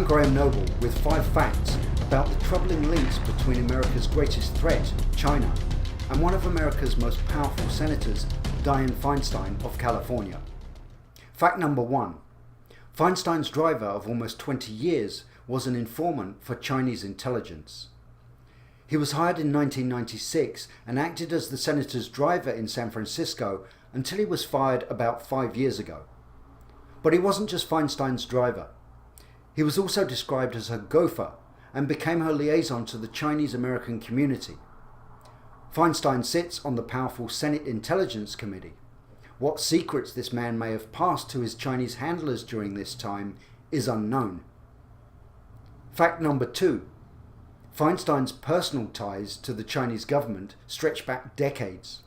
Graham Noble with 5 facts about the troubling links between America's greatest threat, China, and one of America's most powerful senators, Dianne Feinstein of California. Fact number 1. Feinstein's driver of almost 20 years was an informant for Chinese intelligence. He was hired in 1996 and acted as the senator's driver in San Francisco until he was fired about 5 years ago. But he wasn't just Feinstein's driver. He was also described as her gofer and became her liaison to the Chinese American community. Feinstein sits on the powerful Senate Intelligence Committee. What secrets this man may have passed to his Chinese handlers during this time is unknown. Fact number 2. Feinstein's personal ties to the Chinese government stretch back decades.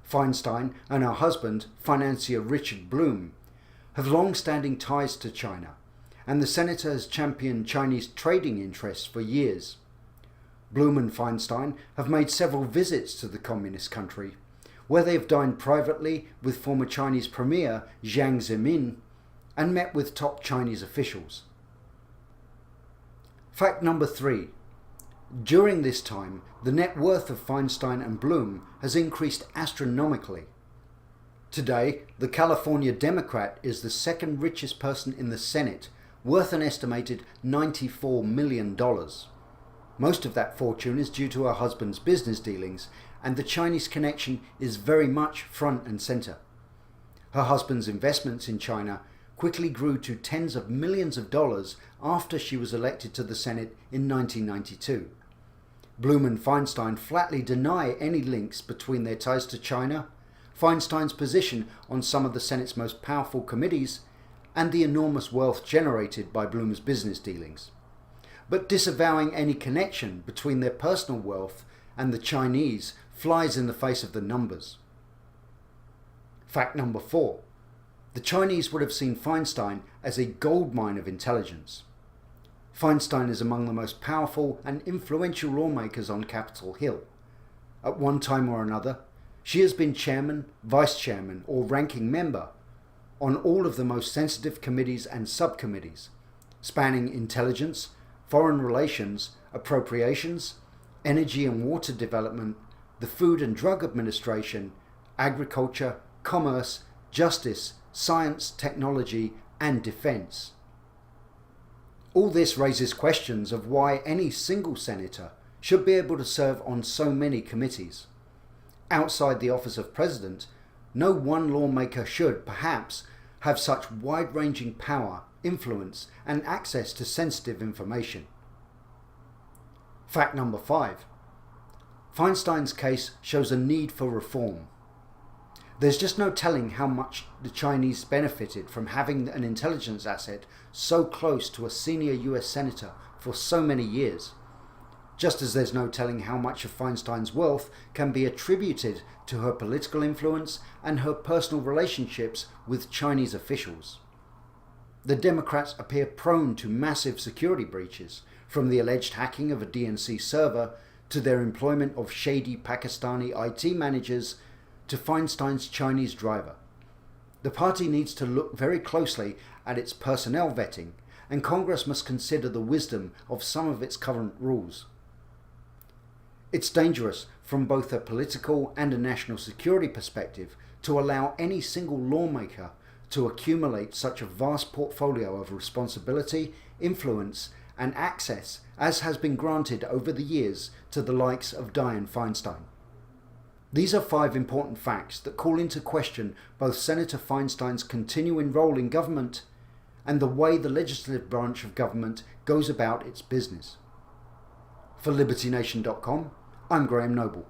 Feinstein and her husband, financier Richard Blum, have long-standing ties to China, and the senator has championed Chinese trading interests for years. Blum and Feinstein have made several visits to the communist country, where they have dined privately with former Chinese Premier Jiang Zemin and met with top Chinese officials. Fact number 3. During this time, the net worth of Feinstein and Blum has increased astronomically. Today, the California Democrat is the second richest person in the Senate, worth an estimated $94 million. Most of that fortune is due to her husband's business dealings, and the Chinese connection is very much front and center. Her husband's investments in China quickly grew to tens of millions of dollars after she was elected to the Senate in 1992. Blum and Feinstein flatly deny any links between their ties to China, Feinstein's position on some of the Senate's most powerful committees, and the enormous wealth generated by Blum's business dealings. But disavowing any connection between their personal wealth and the Chinese flies in the face of the numbers. Fact number 4. The Chinese would have seen Feinstein as a goldmine of intelligence. Feinstein is among the most powerful and influential lawmakers on Capitol Hill. At one time or another, she has been chairman, vice chairman, or ranking member on all of the most sensitive committees and subcommittees, spanning intelligence, foreign relations, appropriations, energy and water development, the Food and Drug Administration, agriculture, commerce, justice, science, technology, and defense. All this raises questions of why any single senator should be able to serve on so many committees. Outside the office of president, no one lawmaker should, perhaps, have such wide-ranging power, influence, and access to sensitive information. Fact number 5. Feinstein's case shows a need for reform. There's just no telling how much the Chinese benefited from having an intelligence asset so close to a senior US senator for so many years. Just as there's no telling how much of Feinstein's wealth can be attributed to her political influence and her personal relationships with Chinese officials. The Democrats appear prone to massive security breaches, from the alleged hacking of a DNC server to their employment of shady Pakistani IT managers to Feinstein's Chinese driver. The party needs to look very closely at its personnel vetting, and Congress must consider the wisdom of some of its current rules. It's dangerous from both a political and a national security perspective to allow any single lawmaker to accumulate such a vast portfolio of responsibility, influence, and access as has been granted over the years to the likes of Dianne Feinstein. These are 5 important facts that call into question both Senator Feinstein's continuing role in government and the way the legislative branch of government goes about its business. For LibertyNation.com, I'm Graham Noble.